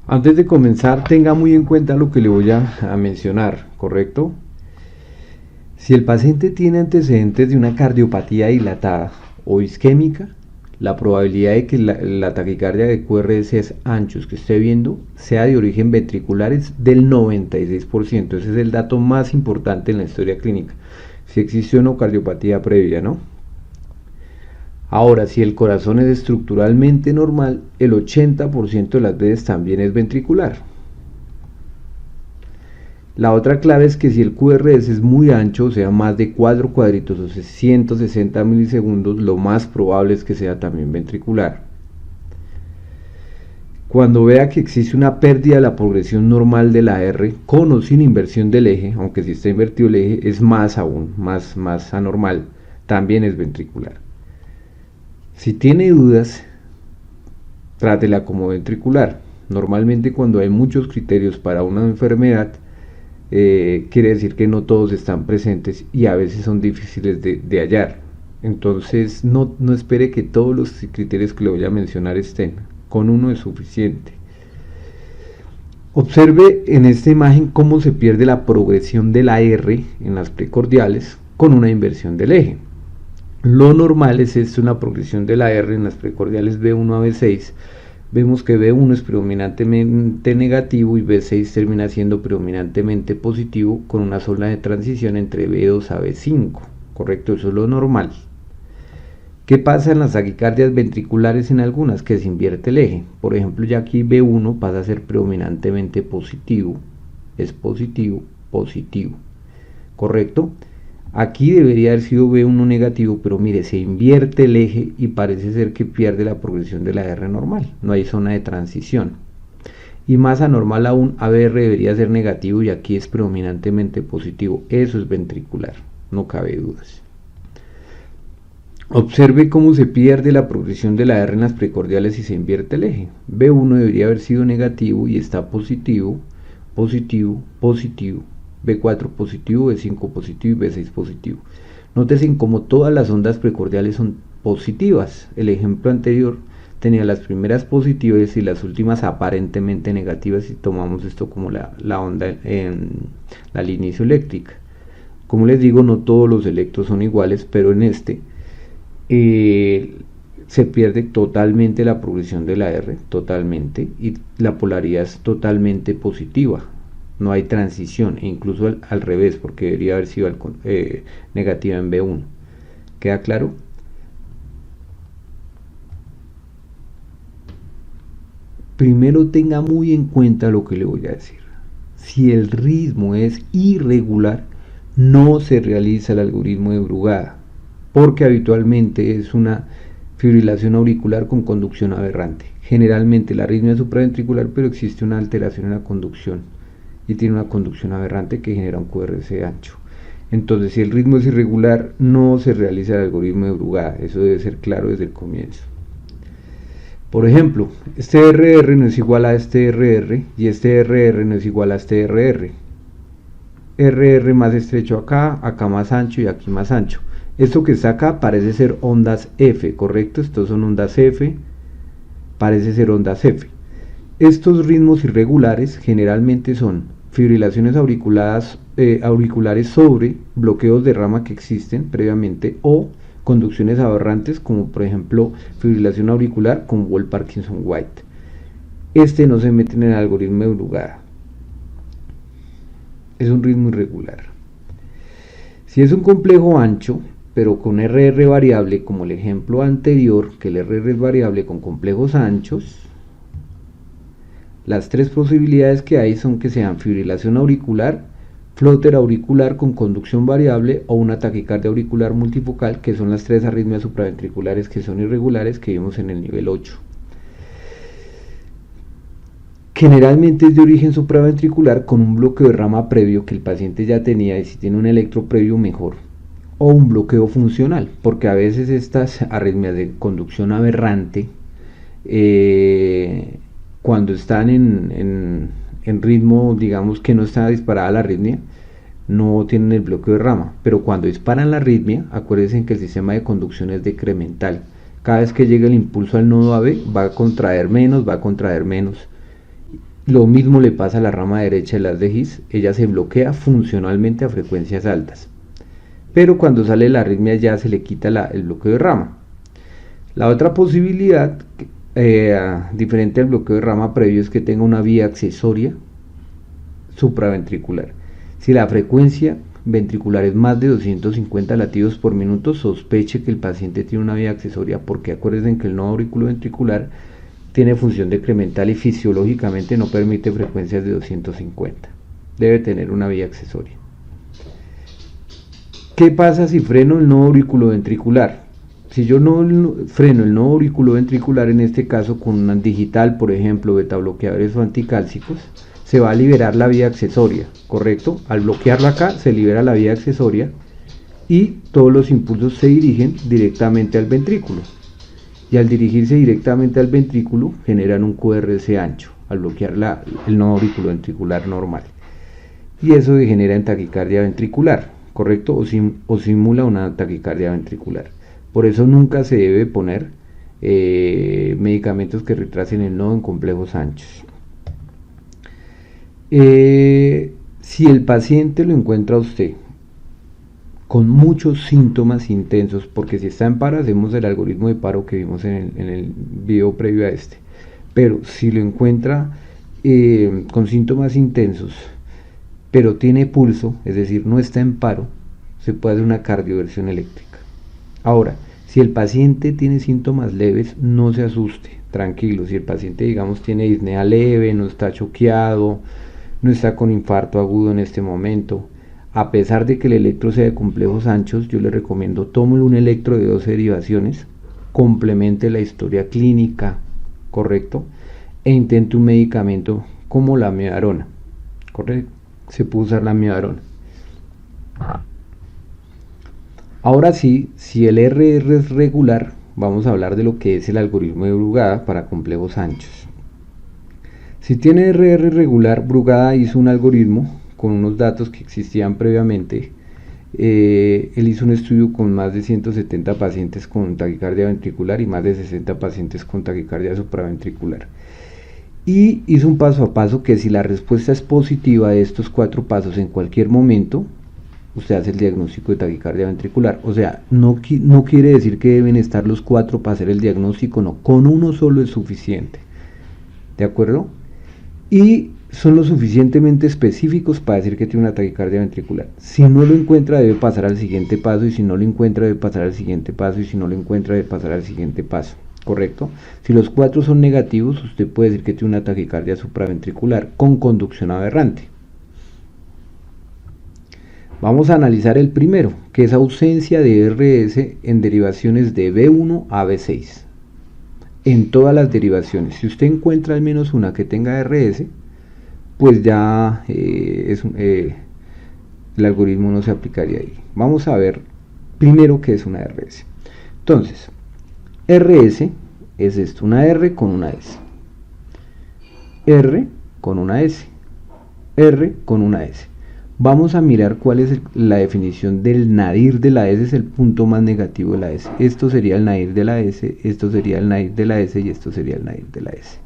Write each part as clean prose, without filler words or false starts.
Antes de comenzar, tenga muy en cuenta lo que le voy a mencionar, ¿correcto? Si el paciente tiene antecedentes de una cardiopatía dilatada o isquémica, la probabilidad de que la taquicardia de QRS anchos que esté viendo sea de origen ventricular es del 96%. Ese es el dato más importante en la historia clínica. Si existe una cardiopatía previa, ¿no? Ahora, si el corazón es estructuralmente normal, el 80% de las veces también es ventricular. La otra clave es que si el QRS es muy ancho, o sea, más de 4 cuadritos, o sea, 160 milisegundos, lo más probable es que sea también ventricular. Cuando vea que existe una pérdida de la progresión normal de la R, con o sin inversión del eje, aunque si está invertido el eje, es más aún, más anormal, también es ventricular. Si tiene dudas, trátela como ventricular. Normalmente cuando hay muchos criterios para una enfermedad, quiere decir que no todos están presentes y a veces son difíciles de hallar. Entonces no espere que todos los criterios que le voy a mencionar estén. Con uno es suficiente. Observe en esta imagen cómo se pierde la progresión de la R en las precordiales con una inversión del eje. Lo normal es una progresión de la R en las precordiales B1 a B6. Vemos que B1 es predominantemente negativo y B6 termina siendo predominantemente positivo con una zona de transición entre B2 a B5. Correcto, eso es lo normal. ¿Qué pasa en las taquicardias ventriculares en algunas? Que se invierte el eje. Por ejemplo, ya aquí B1 pasa a ser predominantemente positivo. Es positivo, positivo. ¿Correcto? Aquí debería haber sido B1 negativo, pero mire, se invierte el eje y parece ser que pierde la progresión de la R normal. No hay zona de transición. Y más anormal aún, ABR debería ser negativo y aquí es predominantemente positivo. Eso es ventricular, no cabe dudas. Observe cómo se pierde la progresión de la R en las precordiales y se invierte el eje. B1 debería haber sido negativo y está positivo, positivo, positivo. B4 positivo, B5 positivo y B6 positivo. Nótese cómo todas las ondas precordiales son positivas. El ejemplo anterior tenía las primeras positivas y las últimas aparentemente negativas si tomamos esto como la onda en la línea isoeléctrica. Como les digo, no todos los electros son iguales, pero en este se pierde totalmente la progresión de la R, totalmente, y la polaridad es totalmente positiva. No hay transición, e incluso al revés, porque debería haber sido negativa en B1. ¿Queda claro? Primero tenga muy en cuenta lo que le voy a decir. Si el ritmo es irregular, no se realiza el algoritmo de Brugada, porque habitualmente es una fibrilación auricular con conducción aberrante. Generalmente la arritmia es supraventricular, pero existe una alteración en la conducción y tiene una conducción aberrante que genera un QRS ancho. Entonces, si el ritmo es irregular, no se realiza el algoritmo de Brugada. Eso debe ser claro desde el comienzo. Por ejemplo, este RR no es igual a este RR y este RR no es igual a este RR. RR más estrecho acá, acá más ancho y aquí más ancho. Esto que está acá parece ser ondas F, ¿correcto? Estos son ondas F, parece ser ondas F. Estos ritmos irregulares generalmente son fibrilaciones auriculares sobre bloqueos de rama que existen previamente o conducciones aberrantes como por ejemplo fibrilación auricular con Wolff-Parkinson-White. Este no se mete en el algoritmo de Brugada. Es un ritmo irregular. Si es un complejo ancho, pero con RR variable, como el ejemplo anterior, que el RR es variable con complejos anchos, las tres posibilidades que hay son que sean fibrilación auricular, flóter auricular con conducción variable o una taquicardia auricular multifocal, que son las tres arritmias supraventriculares que son irregulares que vimos en el nivel 8. Generalmente es de origen supraventricular con un bloqueo de rama previo que el paciente ya tenía y si tiene un electro previo mejor, o un bloqueo funcional, porque a veces estas arritmias de conducción aberrante cuando están en ritmo, digamos que no está disparada la arritmia, no tienen el bloqueo de rama, pero cuando disparan la arritmia, acuérdense que el sistema de conducción es decremental. Cada vez que llega el impulso al nodo AB va a contraer menos, Lo mismo le pasa a la rama derecha de las de His, ella se bloquea funcionalmente a frecuencias altas. Pero cuando sale la arritmia ya se le quita el bloqueo de rama. La otra posibilidad, diferente al bloqueo de rama previo, es que tenga una vía accesoria supraventricular. Si la frecuencia ventricular es más de 250 latidos por minuto, sospeche que el paciente tiene una vía accesoria, porque acuérdense que el nodo auriculoventricular tiene función decremental y fisiológicamente no permite frecuencias de 250. Debe tener una vía accesoria. ¿Qué pasa si freno el nodo auriculoventricular? Si yo no freno el nodo auriculoventricular, en este caso con un digital, por ejemplo, beta bloqueadores o anticálcicos, se va a liberar la vía accesoria, ¿correcto? Al bloquearla acá, se libera la vía accesoria y todos los impulsos se dirigen directamente al ventrículo. Y al dirigirse directamente al ventrículo, generan un QRS ancho, al bloquear el nodo auriculoventricular normal. Y eso degenera en taquicardia ventricular, ¿correcto? O simula una taquicardia ventricular. Por eso nunca se debe poner medicamentos que retrasen el nodo en complejos anchos. Si el paciente lo encuentra a usted con muchos síntomas intensos, porque si está en paro hacemos el algoritmo de paro que vimos en el video previo a este, pero si lo encuentra con síntomas intensos, pero tiene pulso, es decir, no está en paro, se puede hacer una cardioversión eléctrica. Ahora, si el paciente tiene síntomas leves, no se asuste, tranquilo. Si el paciente, digamos, tiene disnea leve, no está choqueado, no está con infarto agudo en este momento, a pesar de que el electro sea de complejos anchos, yo le recomiendo tómele un electro de 12 derivaciones, complemente la historia clínica, ¿correcto? E intente un medicamento como la amiodarona, ¿correcto? Se puede usar la amiodarona. Ahora sí, si el RR es regular, vamos a hablar de lo que es el algoritmo de Brugada para complejos anchos. Si tiene RR regular, Brugada hizo un algoritmo con unos datos que existían previamente. Él hizo un estudio con más de 170 pacientes con taquicardia ventricular y más de 60 pacientes con taquicardia supraventricular. Y hizo un paso a paso que si la respuesta es positiva de estos 4 pasos en cualquier momento, usted hace el diagnóstico de taquicardia ventricular. O sea, no quiere decir que deben estar los 4 para hacer el diagnóstico, no, con uno solo es suficiente. ¿De acuerdo? Y son lo suficientemente específicos para decir que tiene una taquicardia ventricular. Si no lo encuentra, debe pasar al siguiente paso, y si no lo encuentra, debe pasar al siguiente paso, y si no lo encuentra, debe pasar al siguiente paso. ¿Correcto? Si los 4 son negativos, usted puede decir que tiene una taquicardia supraventricular con conducción aberrante. Vamos a analizar el primero, que es ausencia de RS en derivaciones de B1 a B6. En todas las derivaciones, si usted encuentra al menos una que tenga RS, pues ya el algoritmo no se aplicaría ahí. Vamos a ver primero qué es una RS. Entonces, RS es esto, una R con una S. R con una S. R con una S. Vamos a mirar cuál es la definición del nadir de la S, es el punto más negativo de la S. Esto sería el nadir de la S, esto sería el nadir de la S y esto sería el nadir de la S.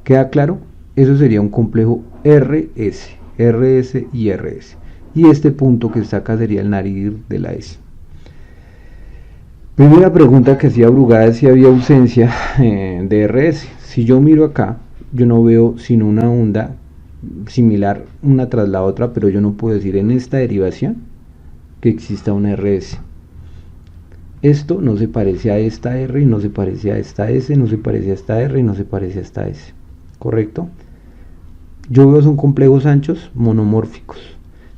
¿Queda claro? Eso sería un complejo RS, RS y RS. Y este punto que está acá sería el nadir de la S. Primera pregunta que hacía Brugada es si había ausencia de RS. Si yo miro acá, yo no veo sino una onda similar una tras la otra, pero yo no puedo decir en esta derivación que exista una RS. Esto no se parece a esta R y no se parece a esta S, no se parece a esta R y no se parece a esta S. ¿Correcto? Yo veo son complejos anchos monomórficos.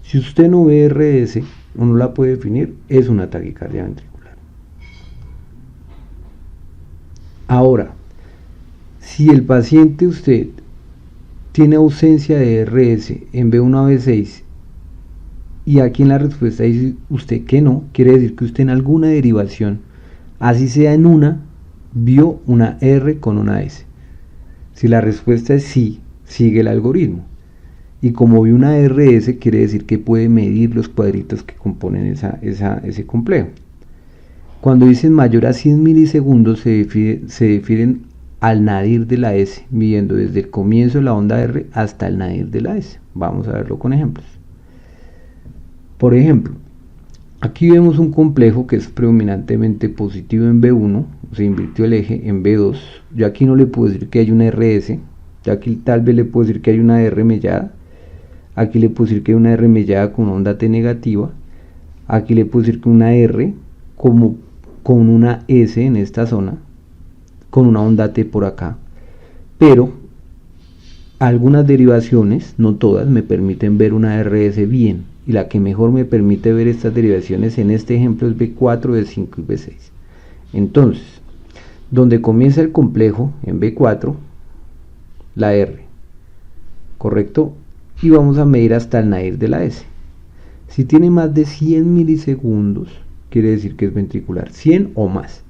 Si usted no ve RS o no la puede definir, es una taquicardia ventricular. Ahora, si el paciente usted tiene ausencia de RS en B1 a B6 y aquí en la respuesta dice usted que no, quiere decir que usted en alguna derivación, así sea en una, vio una R con una S. Si la respuesta es sí, sigue el algoritmo. Y como vio una RS, quiere decir que puede medir los cuadritos que componen ese complejo. Cuando dicen mayor a 100 milisegundos se definen al nadir de la S, midiendo desde el comienzo de la onda R hasta el nadir de la S. Vamos a verlo con ejemplos. Por ejemplo, aquí vemos un complejo que es predominantemente positivo en B1, se invirtió el eje en B2. Yo aquí no le puedo decir que hay una RS, yo aquí tal vez le puedo decir que hay una R mellada, aquí le puedo decir que hay una R mellada con onda T negativa, aquí le puedo decir que una R como con una S en esta zona, con una onda T por acá, pero algunas derivaciones, no todas, me permiten ver una RS bien, y la que mejor me permite ver estas derivaciones en este ejemplo es B4, B5 y B6. Entonces, donde comienza el complejo, en B4, la R, ¿correcto? Y vamos a medir hasta el nadir de la S. Si tiene más de 100 milisegundos, quiere decir que es ventricular, 100 o más.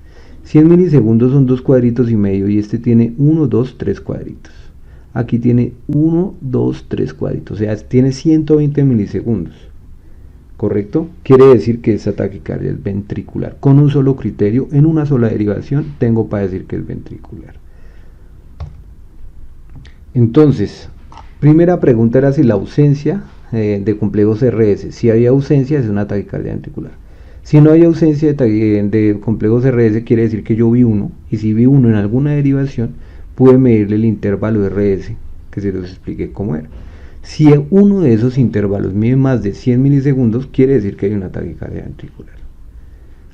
100 milisegundos son 2 cuadritos y medio, y este tiene 1, 2, 3 cuadritos. Aquí tiene 1, 2, 3 cuadritos, o sea, tiene 120 milisegundos, ¿correcto? Quiere decir que esta taquicardia es ventricular. Con un solo criterio, en una sola derivación, tengo para decir que es ventricular. Entonces, primera pregunta era si la ausencia de complejos RS. Si había ausencia, es una taquicardia ventricular. Si no hay ausencia de complejos RS, quiere decir que yo vi uno, y si vi uno en alguna derivación, pude medirle el intervalo RS, que se los expliqué cómo era. Si uno de esos intervalos mide más de 100 milisegundos, quiere decir que hay una taquicardia ventricular.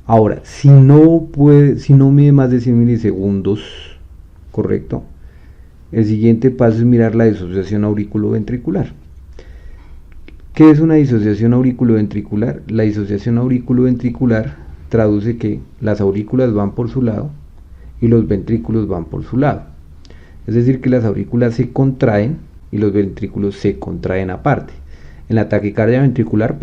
Ahora, si no mide más de 100 milisegundos, ¿correcto? El siguiente paso es mirar la disociación auriculoventricular. ¿Qué es una disociación auriculoventricular? La disociación auriculoventricular traduce que las aurículas van por su lado y los ventrículos van por su lado. Es decir, que las aurículas se contraen y los ventrículos se contraen aparte. En la taquicardia ventricular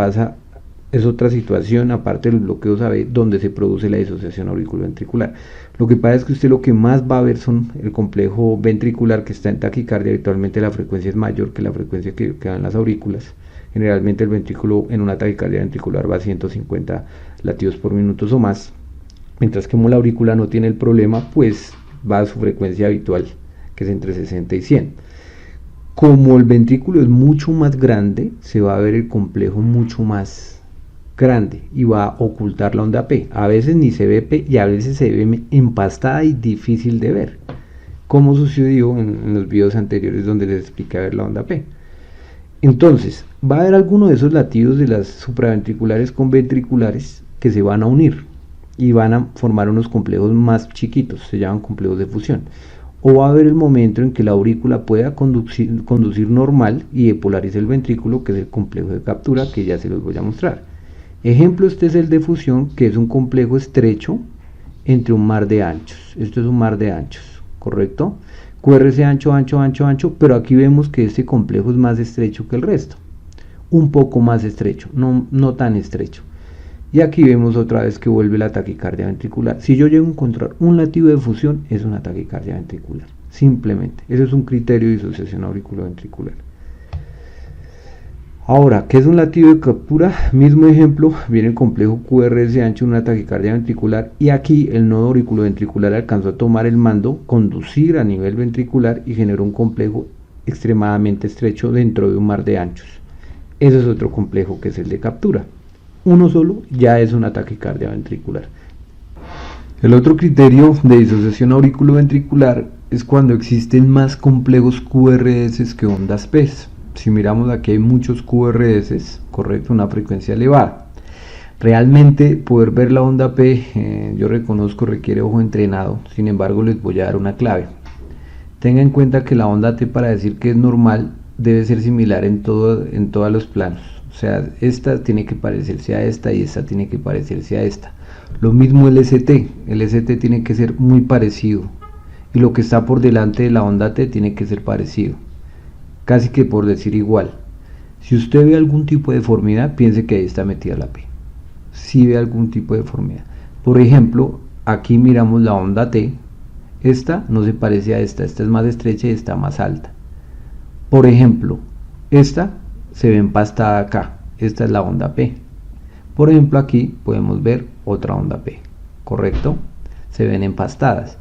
es otra situación, aparte de los bloqueos AB, donde se produce la disociación auriculoventricular. Lo que pasa es que usted lo que más va a ver son el complejo ventricular que está en taquicardia. Habitualmente la frecuencia es mayor que la frecuencia que dan las aurículas. Generalmente el ventrículo en una taquicardia ventricular va a 150 latidos por minuto o más, mientras que como la aurícula no tiene el problema, pues va a su frecuencia habitual, que es entre 60 y 100. Como el ventrículo es mucho más grande, se va a ver el complejo mucho más grande y va a ocultar la onda P. A veces ni se ve P y a veces se ve empastada y difícil de ver, como sucedió en los videos anteriores donde les expliqué ver la onda P. Entonces, va a haber alguno de esos latidos de las supraventriculares con ventriculares que se van a unir y van a formar unos complejos más chiquitos, se llaman complejos de fusión. O va a haber el momento en que la aurícula pueda conducir normal y depolarice el ventrículo, que es el complejo de captura, que ya se los voy a mostrar. Ejemplo, este es el de fusión, que es un complejo estrecho entre un mar de anchos. Esto es un mar de anchos, ¿correcto? QRS ancho, ancho, ancho, ancho, pero aquí vemos que este complejo es más estrecho que el resto. Un poco más estrecho, no tan estrecho. Y aquí vemos otra vez que vuelve la taquicardia ventricular. Si yo llego a encontrar un latido de fusión, es una taquicardia ventricular. Simplemente, ese es un criterio de disociación auriculoventricular. Ahora, ¿qué es un latido de captura? Mismo ejemplo, viene el complejo QRS ancho, una taquicardia ventricular, y aquí el nodo auriculoventricular alcanzó a tomar el mando, conducir a nivel ventricular y generó un complejo extremadamente estrecho dentro de un mar de anchos. Ese es otro complejo que es el de captura. Uno solo ya es una taquicardia ventricular. El otro criterio de disociación auriculoventricular es cuando existen más complejos QRS que ondas P. Si miramos aquí hay muchos QRS, correcto, una frecuencia elevada. Realmente poder ver la onda P, yo reconozco, requiere ojo entrenado. Sin embargo, les voy a dar una clave. Tenga en cuenta que la onda T, para decir que es normal, debe ser similar en todos los planos. O sea, esta tiene que parecerse a esta y esta tiene que parecerse a esta. Lo mismo el ST tiene que ser muy parecido. Y lo que está por delante de la onda T tiene que ser parecido. Casi que por decir igual. Si usted ve algún tipo de deformidad, piense que ahí está metida la P. Si ve algún tipo de deformidad. Por ejemplo, aquí miramos la onda T. Esta no se parece a esta es más estrecha y esta más alta. Por ejemplo, esta se ve empastada acá, esta es la onda P. Por ejemplo, aquí podemos ver otra onda P, ¿correcto? Se ven empastadas.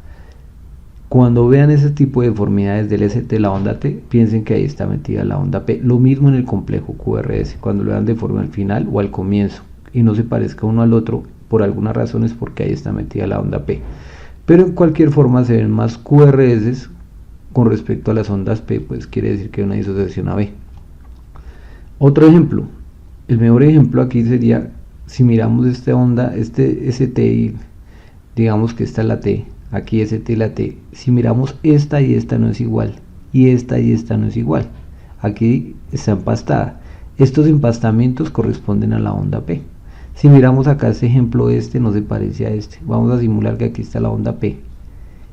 Cuando vean ese tipo de deformidades del ST de la onda T, piensen que ahí está metida la onda P. Lo mismo en el complejo QRS, cuando lo vean de forma al final o al comienzo y no se parezca uno al otro, por alguna razón es porque ahí está metida la onda P. Pero en cualquier forma se ven más QRS con respecto a las ondas P, pues quiere decir que hay una disociación AB. Otro ejemplo, el mejor ejemplo aquí sería si miramos esta onda, este ST y digamos que esta es la T, aquí ST y la T, si miramos esta y esta no es igual, y esta no es igual, aquí está empastada, estos empastamientos corresponden a la onda P. Si miramos acá este ejemplo, este no se parece a este, vamos a simular que aquí está la onda P,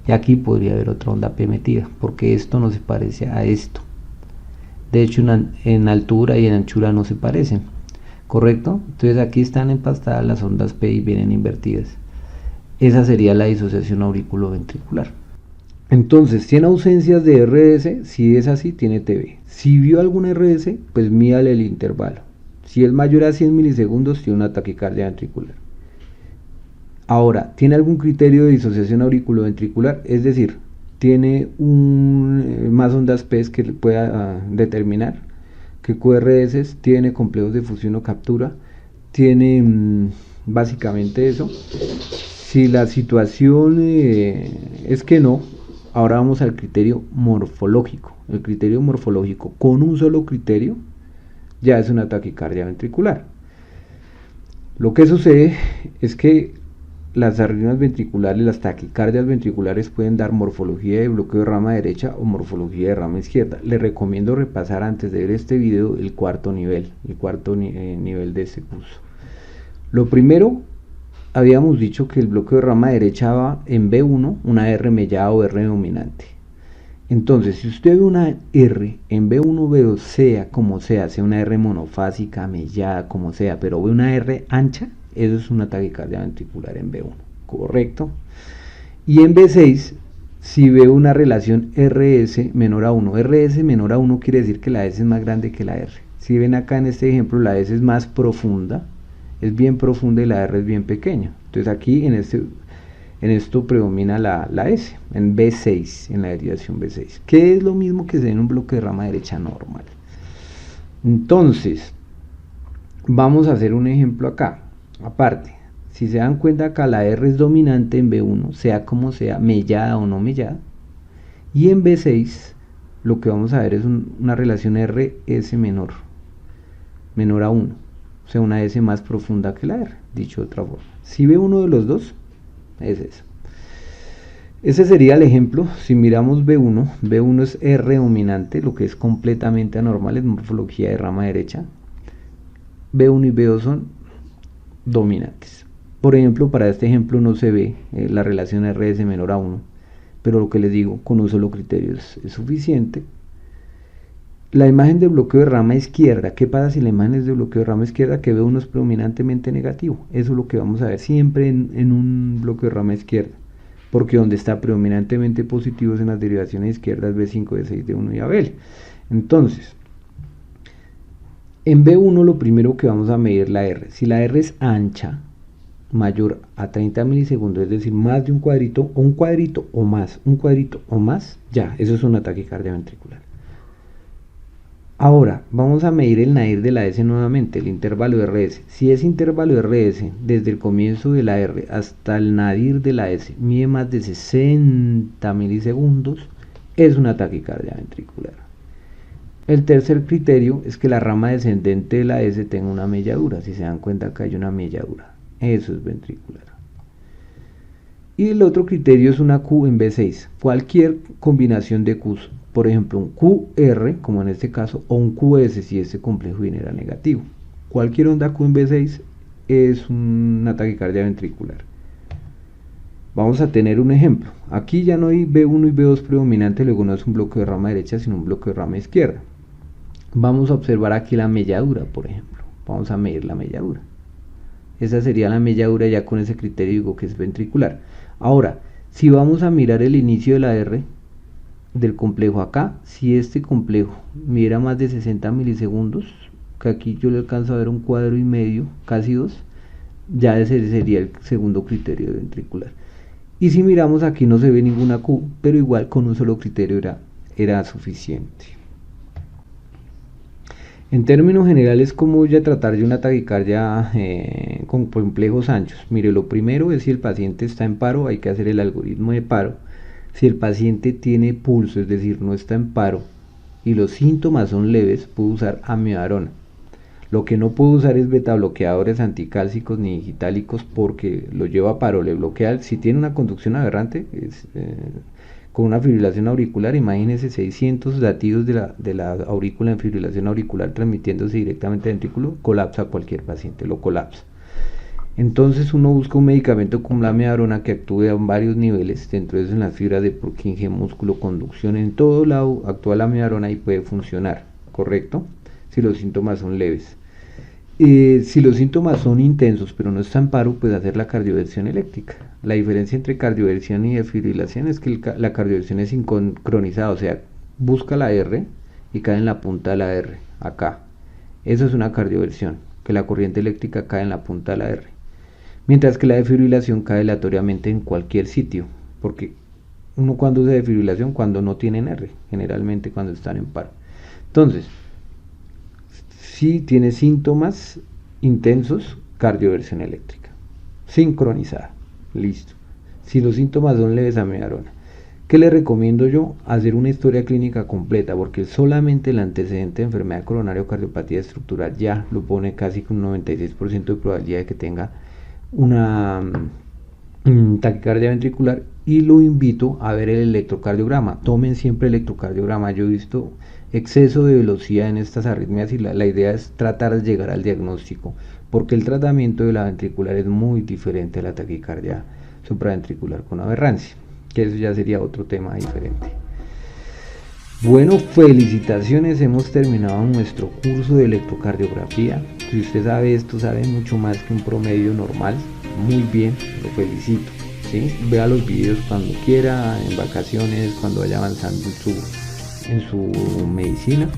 y aquí podría haber otra onda P metida, porque esto no se parece a esto, de hecho en altura y en anchura no se parecen, ¿correcto? Entonces aquí están empastadas las ondas P y vienen invertidas. Esa sería la disociación auriculoventricular. Entonces, si en ausencias de RS, si es así, tiene TB. Si vio algún RS, pues mídale el intervalo. Si es mayor a 100 milisegundos, tiene una taquicardia ventricular. Ahora, ¿tiene algún criterio de disociación auriculoventricular? Es decir, ¿tiene más ondas P que pueda determinar? ¿Qué QRS? ¿Tiene complejos de fusión o captura? ¿Tiene básicamente eso? Si la situación es que no, ahora vamos al criterio morfológico. El criterio morfológico con un solo criterio ya es una taquicardia ventricular. Lo que sucede es que las arritmias ventriculares, las taquicardias ventriculares pueden dar morfología de bloqueo de rama derecha o morfología de rama izquierda. Les recomiendo repasar antes de ver este video el cuarto nivel, nivel de este curso. Lo primero, habíamos dicho que el bloqueo de rama derecha va en B1, una R mellada o R dominante. Entonces, si usted ve una R en B1, B2, sea como sea una R monofásica, mellada, como sea, pero ve una R ancha, eso es una taquicardia ventricular en B1, ¿correcto? Y en B6, si ve una relación RS menor a 1, RS menor a 1 quiere decir que la S es más grande que la R. Si ven acá en este ejemplo, la S es más profunda, es bien profunda y la R es bien pequeña. Entonces aquí en esto predomina la S, en B6, en la derivación B6, que es lo mismo que se ve en un bloque de rama derecha normal. Entonces, vamos a hacer un ejemplo acá. Aparte, si se dan cuenta acá la R es dominante en B1, sea como sea, mellada o no mellada, y en B6 lo que vamos a ver es una relación RS menor a 1, o sea una S más profunda que la R, dicho de otra forma. Si ve uno de los dos, es eso. Ese sería el ejemplo. Si miramos B1 es R dominante, lo que es completamente anormal, es morfología de rama derecha. B1 y B2 son dominantes. Por ejemplo, para este ejemplo no se ve la relación RS menor a 1, pero lo que les digo, con un solo criterio es suficiente. La imagen de bloqueo de rama izquierda, ¿qué pasa si la imagen es de bloqueo de rama izquierda? Que B1 es predominantemente negativo. Eso es lo que vamos a ver siempre en un bloqueo de rama izquierda, porque donde está predominantemente positivo es en las derivaciones izquierdas B5, B6, D1 y ABL. Entonces, en B1 lo primero que vamos a medir la R. Si la R es ancha, mayor a 30 milisegundos, es decir, más de un cuadrito o más, ya, eso es una taquicardia ventricular. Ahora, vamos a medir el nadir de la S nuevamente, el intervalo RS. Si ese intervalo RS, desde el comienzo de la R hasta el nadir de la S, mide más de 60 milisegundos, es una taquicardia ventricular. El tercer criterio es que la rama descendente de la S tenga una melladura. Si se dan cuenta acá hay una melladura, eso es ventricular. Y el otro criterio es una Q en B6. Cualquier combinación de Qs, por ejemplo un QR, como en este caso, o un QS si este complejo viniera negativo. Cualquier onda Q en B6 es una taquicardia ventricular. Vamos a tener un ejemplo. Aquí ya no hay B1 y B2 predominante, luego no es un bloque de rama derecha, sino un bloque de rama izquierda. Vamos a observar aquí la melladura, por ejemplo. Vamos a medir la melladura. Esa sería la melladura, ya con ese criterio digo que es ventricular. Ahora, si vamos a mirar el inicio de la R del complejo acá, si este complejo midiera más de 60 milisegundos, que aquí yo le alcanzo a ver un cuadro y medio, casi 2, ya ese sería el segundo criterio ventricular. Y si miramos aquí no se ve ninguna Q, pero igual con un solo criterio era suficiente. En términos generales, ¿cómo voy a tratar de una taquicardia con complejos anchos? Mire, lo primero es si el paciente está en paro, hay que hacer el algoritmo de paro. Si el paciente tiene pulso, es decir, no está en paro, y los síntomas son leves, puedo usar amiodarona. Lo que no puedo usar es betabloqueadores anticálcicos ni digitálicos porque lo lleva a paro, le bloquea. Si tiene una conducción aberrante, con una fibrilación auricular, imagínense 600 latidos de la aurícula en fibrilación auricular transmitiéndose directamente al ventrículo, colapsa a cualquier paciente, lo colapsa. Entonces uno busca un medicamento como la amiodarona que actúe a varios niveles, dentro de eso en las fibras de Purkinje, músculo, conducción, en todo lado actúa la amiodarona y puede funcionar, ¿correcto? Si los síntomas son leves. Si los síntomas son intensos pero no está en paro, pues hacer la cardioversión eléctrica. La diferencia entre cardioversión y defibrilación es que la cardioversión es sincronizada, o sea, busca la R y cae en la punta de la R, acá. Eso es una cardioversión, que la corriente eléctrica cae en la punta de la R. Mientras que la defibrilación cae aleatoriamente en cualquier sitio, porque uno cuando usa defibrilación cuando no tienen R, generalmente cuando están en paro. Entonces, si tiene síntomas intensos, cardioversión eléctrica, sincronizada, listo. Si los síntomas son leves, amiodarona. ¿Qué le recomiendo yo? Hacer una historia clínica completa, porque solamente el antecedente de enfermedad coronaria o cardiopatía estructural ya lo pone casi con un 96% de probabilidad de que tenga una taquicardia ventricular, y lo invito a ver el electrocardiograma. Tomen siempre electrocardiograma. Yo he visto exceso de velocidad en estas arritmias y la idea es tratar de llegar al diagnóstico, porque el tratamiento de la ventricular es muy diferente a la taquicardia supraventricular con aberrancia, que eso ya sería otro tema diferente. Bueno, felicitaciones, hemos terminado nuestro curso de electrocardiografía. Si usted sabe esto, sabe mucho más que un promedio normal. Muy bien, lo felicito, ¿sí? Vea los videos cuando quiera, en vacaciones, cuando vaya avanzando en su medicina.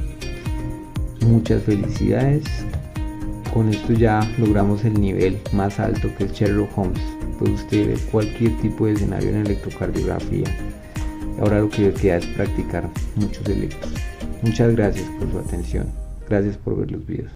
Muchas felicidades. Con esto ya logramos el nivel más alto, que es Sherlock Holmes. Puede usted ver cualquier tipo de escenario en electrocardiografía. Ahora lo que queda es practicar muchos electros. Muchas gracias por su atención. Gracias por ver los videos.